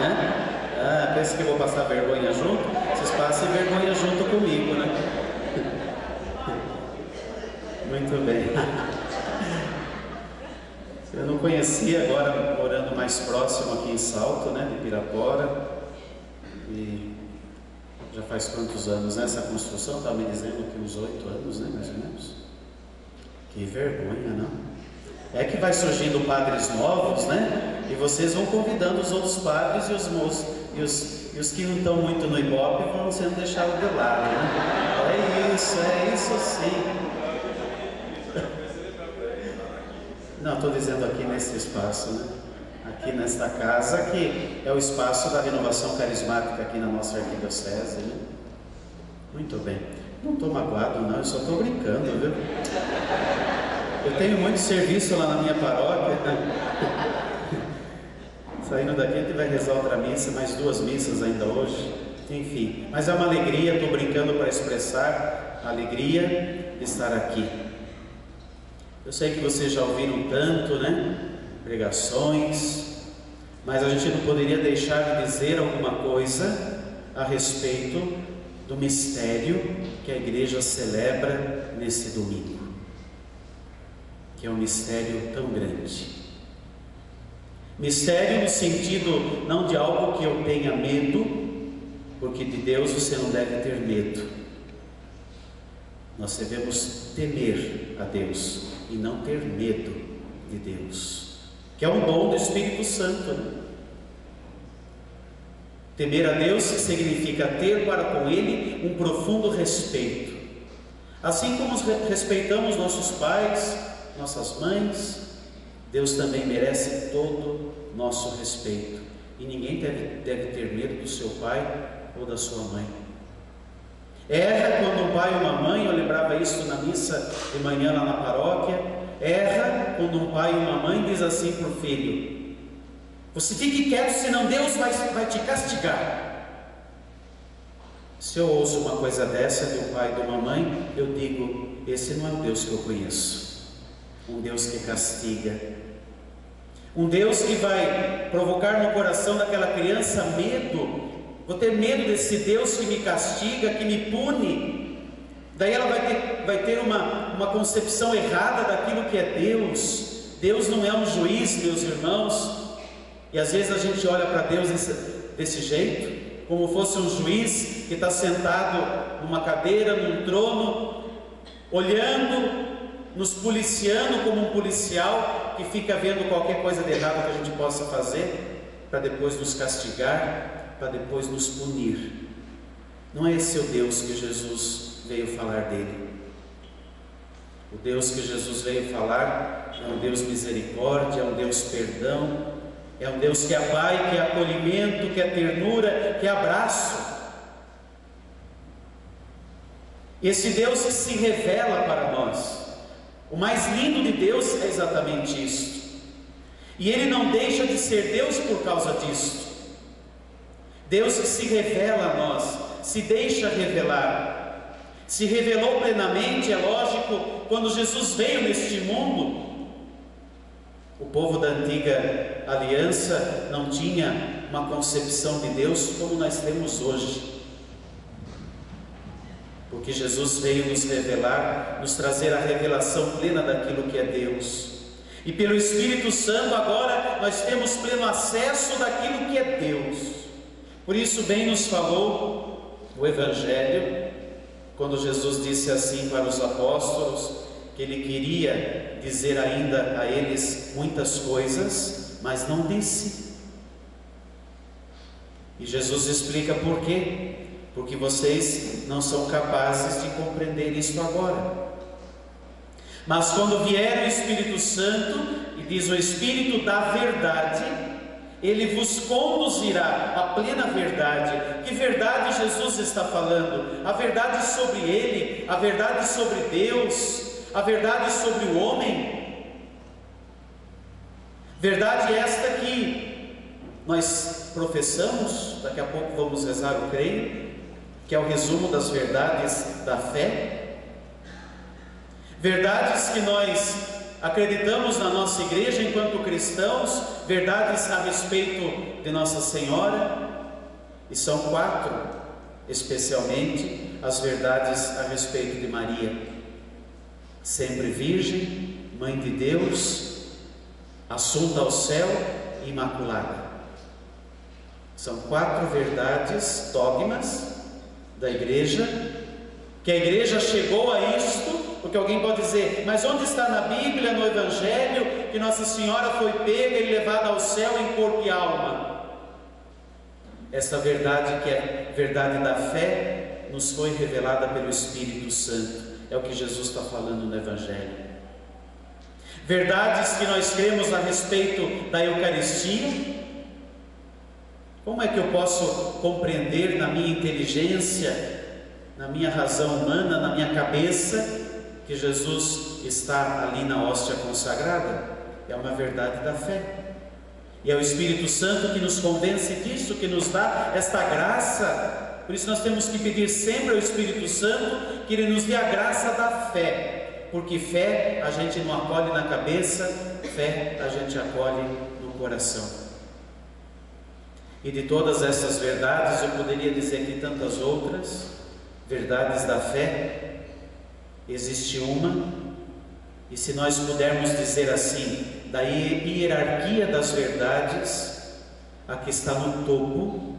né? Ah, pensa que eu vou passar vergonha junto? Vocês passem vergonha junto comigo, né? Muito bem. Eu não conhecia, agora morando mais próximo aqui em Salto, né, de Pirapora. E já faz quantos anos, né, essa construção? Estava me dizendo que uns 8 anos, né, mais ou menos. Que vergonha, não? É que vai surgindo padres novos, né? E vocês vão convidando os outros padres e os moços, e os que não estão muito no Ibope vão sendo deixados de lado, né? É isso sim. Não, estou dizendo aqui nesse espaço, né? Aqui nesta casa, que é o espaço da renovação carismática aqui na nossa arquidiocese, né? Muito bem. Não estou magoado, não, eu só estou brincando, viu? Eu tenho muito serviço lá na minha paróquia, né? Saindo daqui a gente vai rezar outra missa, mais 2 missas ainda hoje. Enfim, mas é uma alegria, estou brincando para expressar a alegria de estar aqui. Eu sei que vocês já ouviram tanto, né? Pregações, mas a gente não poderia deixar de dizer alguma coisa a respeito do mistério que a igreja celebra nesse domingo, que é um mistério tão grande. Mistério no sentido não de algo que eu tenha medo, porque de Deus você não deve ter medo. Nós devemos temer a Deus e não ter medo de Deus, que é um dom do Espírito Santo, né? Temer a Deus significa ter para com Ele um profundo respeito, assim como respeitamos nossos pais, nossas mães. Deus também merece todo nosso respeito, e ninguém deve ter medo do seu pai ou da sua mãe. Erra quando um pai ou uma mãe, eu lembrava isso na missa de manhã lá na paróquia, erra quando um pai ou uma mãe diz assim para o filho: você fique quieto, senão Deus vai te castigar. Se eu ouço uma coisa dessa de um pai e de uma mãe, eu digo: esse não é o Deus que eu conheço. Um Deus que castiga, um Deus que vai provocar no coração daquela criança medo. Vou ter medo desse Deus que me castiga, que me pune. Daí ela vai ter uma concepção errada daquilo que é Deus. Deus não é um juiz, meus irmãos. E às vezes a gente olha para Deus desse jeito, como fosse um juiz que está sentado numa cadeira, num trono, olhando, nos policiando como um policial que fica vendo qualquer coisa de errado que a gente possa fazer, para depois nos castigar, para depois nos punir. Não é esse o Deus que Jesus veio falar dele. O Deus que Jesus veio falar é um Deus misericórdia, é um Deus perdão, é um Deus que é Pai, que é acolhimento, que é ternura, que é abraço. Esse Deus que se revela para nós. O mais lindo de Deus é exatamente isso. E Ele não deixa de ser Deus por causa disso. Deus que se revela a nós, se deixa revelar, se revelou plenamente, é lógico, quando Jesus veio neste mundo. O povo da antiga aliança não tinha uma concepção de Deus como nós temos hoje, porque Jesus veio nos revelar, nos trazer a revelação plena daquilo que é Deus, e pelo Espírito Santo agora nós temos pleno acesso daquilo que é Deus. Por isso bem nos falou o Evangelho, quando Jesus disse assim para os apóstolos, que Ele queria dizer ainda a eles muitas coisas, mas não disse. E Jesus explica por quê? Porque vocês não são capazes de compreender isso agora. Mas quando vier o Espírito Santo, e diz o Espírito da verdade, Ele vos conduzirá à plena verdade. Que verdade Jesus está falando? A verdade sobre Ele, a verdade sobre Deus, a verdade sobre o homem. Verdade esta que nós professamos, daqui a pouco vamos rezar o creio, que é o resumo das verdades da fé. Verdades que nós acreditamos na nossa igreja enquanto cristãos, verdades a respeito de Nossa Senhora, e são 4, especialmente as verdades a respeito de Maria, sempre virgem, mãe de Deus, assunta ao céu e imaculada. São 4 verdades, dogmas da igreja, que a igreja chegou a isto, porque alguém pode dizer, mas onde está na Bíblia, no Evangelho, que Nossa Senhora foi pega e levada ao céu em corpo e alma? Essa verdade, que é verdade da fé, nos foi revelada pelo Espírito Santo. É o que Jesus está falando no Evangelho. Verdades que nós cremos a respeito da Eucaristia. Como é que eu posso compreender na minha inteligência, na minha razão humana, na minha cabeça, que Jesus está ali na hóstia consagrada? É uma verdade da fé. E é o Espírito Santo que nos convence disso, que nos dá esta graça. Por isso nós temos que pedir sempre ao Espírito Santo que Ele nos dê a graça da fé, porque fé a gente não acolhe na cabeça, fé a gente acolhe no coração. E de todas essas verdades, eu poderia dizer aqui tantas outras verdades da fé, existe uma, e se nós pudermos dizer assim, da hierarquia das verdades, a que está no topo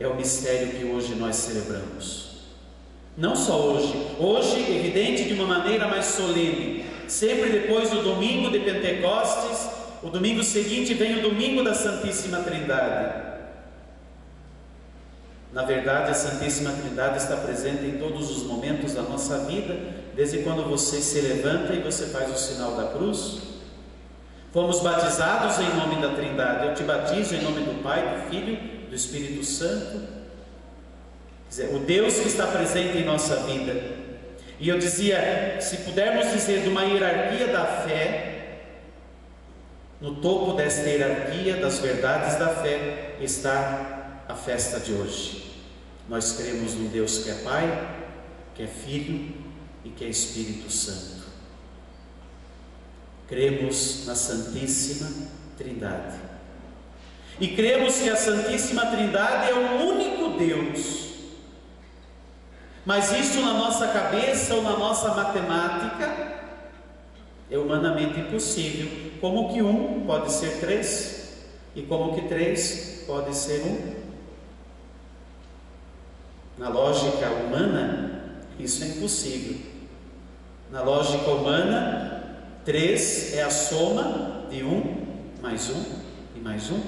é o mistério que hoje nós celebramos. Não só hoje evidente de uma maneira mais solene, sempre depois do domingo de Pentecostes, o domingo seguinte vem o domingo da Santíssima Trindade. Na verdade, a Santíssima Trindade está presente em todos os momentos da nossa vida, desde quando você se levanta e você faz o sinal da cruz. Fomos batizados em nome da Trindade. Eu te batizo em nome do Pai, do Filho, do Espírito Santo. Quer dizer, o Deus que está presente em nossa vida. E eu dizia, se pudermos dizer de uma hierarquia da fé, no topo desta hierarquia das verdades da fé está a festa de hoje. Nós cremos num Deus que é Pai, que é Filho e que é Espírito Santo. Cremos na Santíssima Trindade. E cremos que a Santíssima Trindade é o único Deus. Mas isso na nossa cabeça ou na nossa matemática é humanamente impossível. Como que 1 pode ser 3? E como que 3 pode ser 1? Na lógica humana, isso é impossível. Na lógica humana, 3 é a soma de 1 mais 1 e mais 1.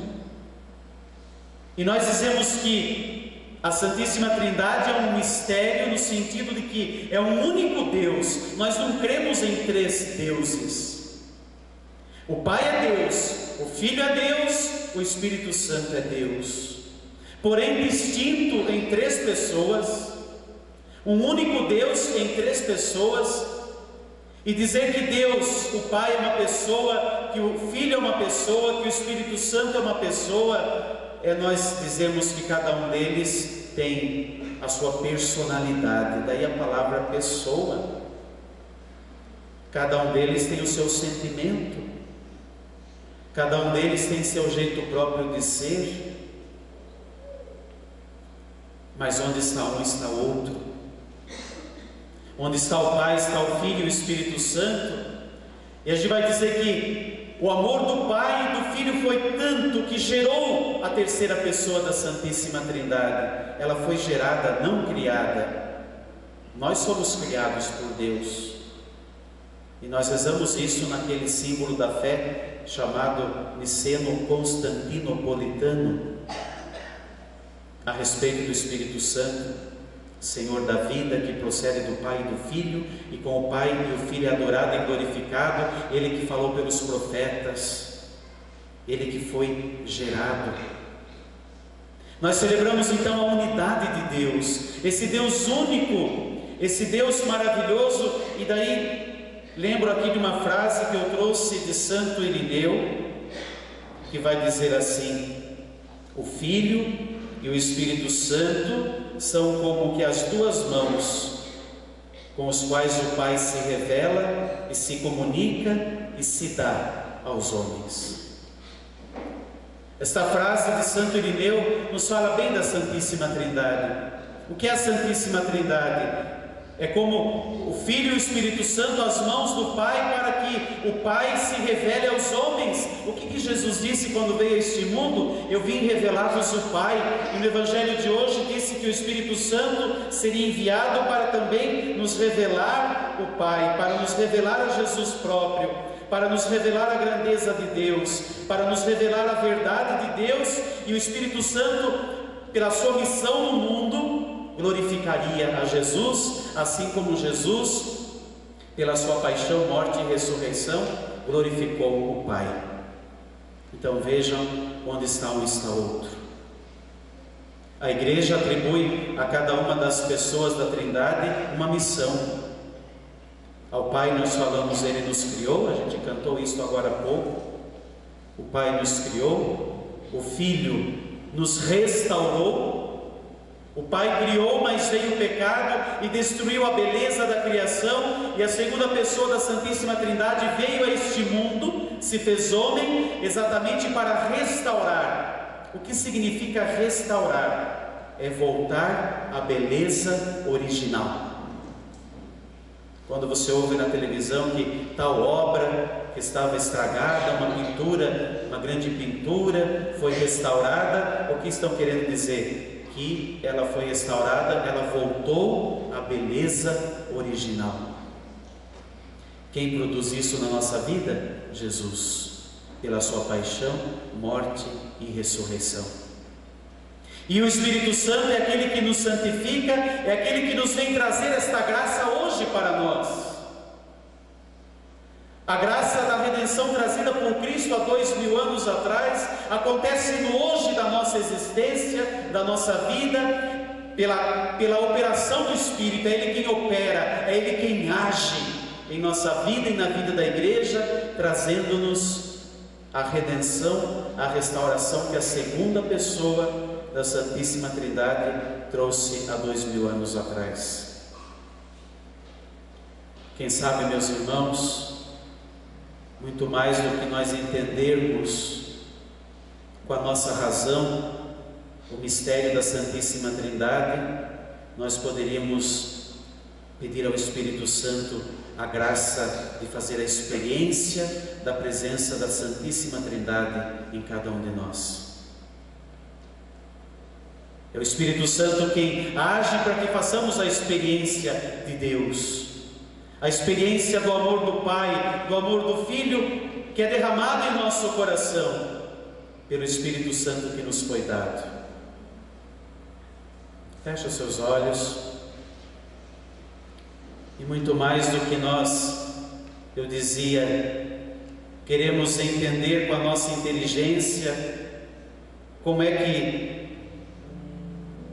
E nós dizemos que a Santíssima Trindade é um mistério no sentido de que é um único Deus. Nós não cremos em 3 deuses. O Pai é Deus, o Filho é Deus, o Espírito Santo é Deus. Porém distinto em 3 pessoas, um único Deus em 3 pessoas. E dizer que Deus, o Pai é uma pessoa, que o Filho é uma pessoa, que o Espírito Santo é uma pessoa, nós dizemos que cada um deles tem a sua personalidade, daí a palavra pessoa. Cada um deles tem o seu sentimento, cada um deles tem seu jeito próprio de ser. Mas onde está um, está o outro. Onde está o Pai, está o Filho e o Espírito Santo. E a gente vai dizer que o amor do Pai e do Filho foi tanto que gerou a terceira pessoa da Santíssima Trindade. Ela foi gerada, não criada. Nós somos criados por Deus. E nós rezamos isso naquele símbolo da fé chamado Niceno-Constantinopolitano, a respeito do Espírito Santo, Senhor da vida, que procede do Pai e do Filho, e com o Pai e o Filho é adorado e glorificado, Ele que falou pelos profetas, Ele que foi gerado. Nós celebramos então a unidade de Deus, esse Deus único, esse Deus maravilhoso. E daí lembro aqui de uma frase que eu trouxe de Santo Irineu, que vai dizer assim: o Filho e o Espírito Santo são como que as 2 mãos com os quais o Pai se revela e se comunica e se dá aos homens. Esta frase de Santo Irineu nos fala bem da Santíssima Trindade. O que é a Santíssima Trindade? É como o Filho e o Espírito Santo às mãos do Pai, para que o Pai se revele aos homens. O que Jesus disse quando veio a este mundo? Eu vim revelar-vos o Pai. E no Evangelho de hoje disse que o Espírito Santo seria enviado para também nos revelar o Pai, para nos revelar a Jesus próprio, para nos revelar a grandeza de Deus, para nos revelar a verdade de Deus. E o Espírito Santo, pela sua missão no mundo, glorificaria a Jesus, assim como Jesus, pela sua paixão, morte e ressurreição, glorificou o Pai. Então vejam onde está um e está outro. A Igreja atribui a cada uma das pessoas da Trindade uma missão. Ao Pai nós falamos, Ele nos criou, a gente cantou isso agora há pouco. O Pai nos criou, o Filho nos restaurou. O Pai criou, mas veio o pecado e destruiu a beleza da criação, e a segunda pessoa da Santíssima Trindade veio a este mundo, se fez homem, exatamente para restaurar. O que significa restaurar? É voltar à beleza original. Quando você ouve na televisão que tal obra que estava estragada, uma pintura, uma grande pintura, foi restaurada, o que estão querendo dizer? Que ela foi restaurada, ela voltou à beleza original. Quem produz isso na nossa vida? Jesus, pela sua paixão, morte e ressurreição. E o Espírito Santo é aquele que nos santifica, é aquele que nos vem trazer esta graça hoje para nós. A graça da redenção trazida por Cristo há 2000 anos atrás, acontece no hoje da nossa existência, da nossa vida, pela operação do Espírito. É Ele quem opera, é Ele quem age em nossa vida e na vida da Igreja, trazendo-nos a redenção, a restauração que a segunda pessoa da Santíssima Trindade trouxe há 2000 anos atrás. Quem sabe, meus irmãos, muito mais do que nós entendermos com a nossa razão o mistério da Santíssima Trindade, nós poderíamos pedir ao Espírito Santo a graça de fazer a experiência da presença da Santíssima Trindade em cada um de nós. É o Espírito Santo quem age para que façamos a experiência de Deus, a experiência do amor do Pai, do amor do Filho, que é derramado em nosso coração pelo Espírito Santo que nos foi dado. Feche os seus olhos. E muito mais do que nós, eu dizia, queremos entender com a nossa inteligência como é que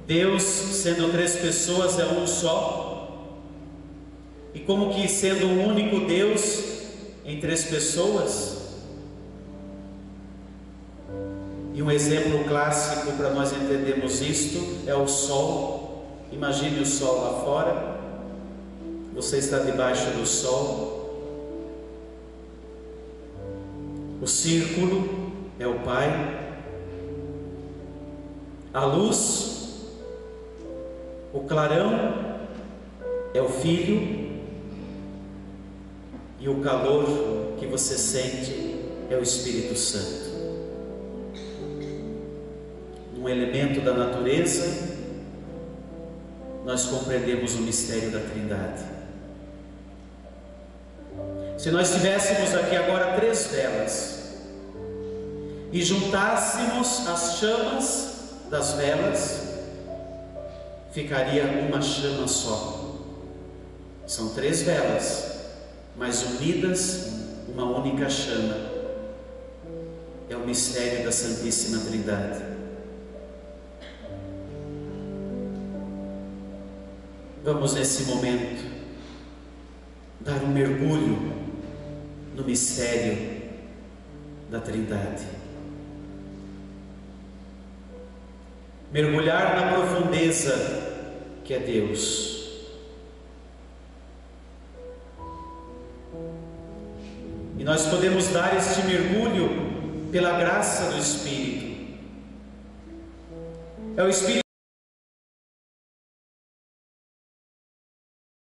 Deus, sendo três pessoas, é um só. E como que, sendo um único Deus em três pessoas, e um exemplo clássico para nós entendermos isto é o sol. Imagine o sol lá fora, você está debaixo do sol, o círculo é o Pai, a luz, o clarão é o Filho, e o calor que você sente é o Espírito Santo. Um elemento da natureza, nós compreendemos o mistério da Trindade. Se nós tivéssemos aqui agora 3 velas e juntássemos as chamas das velas, ficaria uma chama só. São 3 velas, mas unidas uma única chama. É o mistério da Santíssima Trindade. Vamos nesse momento dar um mergulho no mistério da Trindade. Mergulhar na profundeza que é Deus. E nós podemos dar este mergulho pela graça do Espírito. É o Espírito